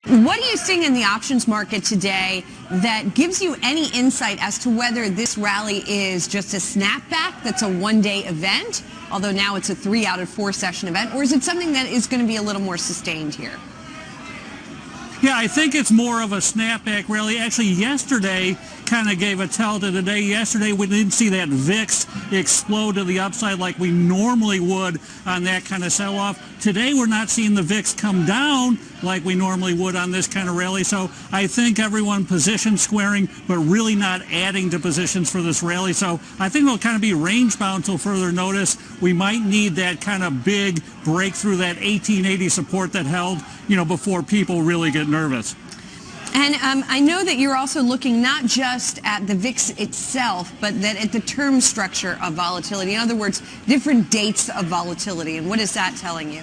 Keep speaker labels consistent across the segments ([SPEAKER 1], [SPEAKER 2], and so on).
[SPEAKER 1] What are you seeing in the options market today that gives you any insight as to whether this rally is just a snapback that's a one-day event, although now it's a 3 out of 4 session event, or is it something that is going to be a little more sustained here?
[SPEAKER 2] Yeah, I think it's more of a snapback rally. Actually, yesterday kind of gave a tell to today. Yesterday, we didn't see that VIX explode to the upside like we normally would on that kind of sell-off. Today, we're not seeing the VIX come down like we normally would on this kind of rally. So I think everyone position squaring, but really not adding to positions for this rally. So I think it'll kind of be range-bound till further notice. We might need that kind of big breakthrough, that 1880 support that held, before people really get nervous.
[SPEAKER 1] And I know that you're also looking not just at the VIX itself, but that at the term structure of volatility. In other words, different dates of volatility. And what is that telling you?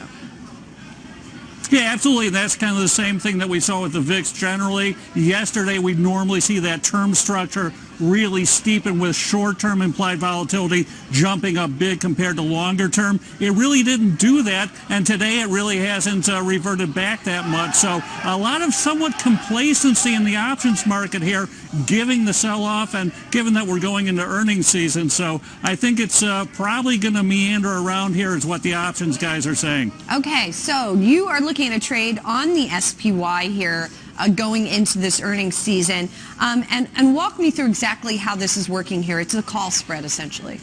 [SPEAKER 2] Yeah, absolutely. That's kind of the same thing that we saw with the VIX generally. Yesterday, we normally see that term structure really steepen with short-term implied volatility jumping up big compared to longer term. It really didn't do that, and today it really hasn't reverted back that much. So a lot of somewhat complacency in the options market here, giving the sell-off and given that we're going into earnings season. So I think it's probably going to meander around here is what the options guys are saying.
[SPEAKER 1] Okay, so you are looking at a trade on the SPY here going into this earnings season. And walk me through exactly how this is working here. It's a call spread, essentially.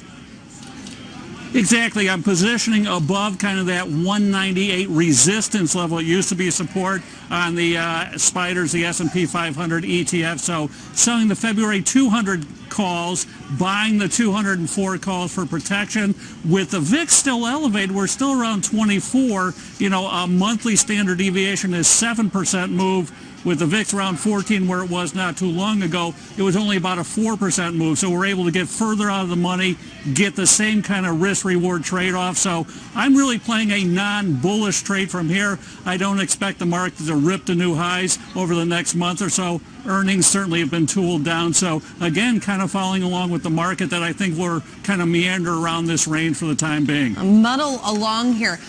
[SPEAKER 2] Exactly. I'm positioning above kind of that 198 resistance level. It used to be support on the SPDRs, the S&P 500 ETF. So selling the February 200 calls, buying the 204 calls for protection. With the VIX still elevated, we're still around 24. A monthly standard deviation is 7% move. With the VIX around 14 where it was not too long ago, it was only about a 4% move. So we're able to get further out of the money, get the same kind of risk-reward trade-off. So I'm really playing a non-bullish trade from here. I don't expect the market to rip to new highs over the next month or so. Earnings certainly have been tooled down. So again, kind of following along with the market that I think we're kind of meander around this range for the time being.
[SPEAKER 1] Muddle along here.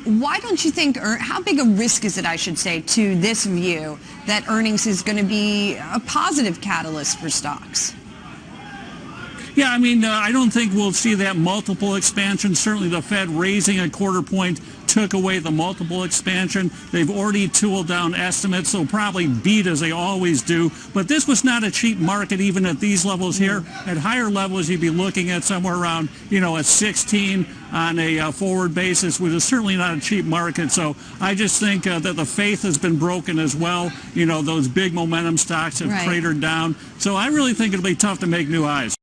[SPEAKER 1] Why don't you think, or how big a risk is it, I should say, to this view that earnings is going to be a positive catalyst for stocks?
[SPEAKER 2] Yeah, I don't think we'll see that multiple expansion. Certainly the Fed raising a quarter point took away the multiple expansion. They've already tooled down estimates, so probably beat as they always do. But this was not a cheap market even at these levels here. At higher levels, you'd be looking at somewhere around, a 16 on a forward basis, which is certainly not a cheap market. So I just think that the faith has been broken as well. Those big momentum stocks have cratered down. So I really think it'll be tough to make new highs.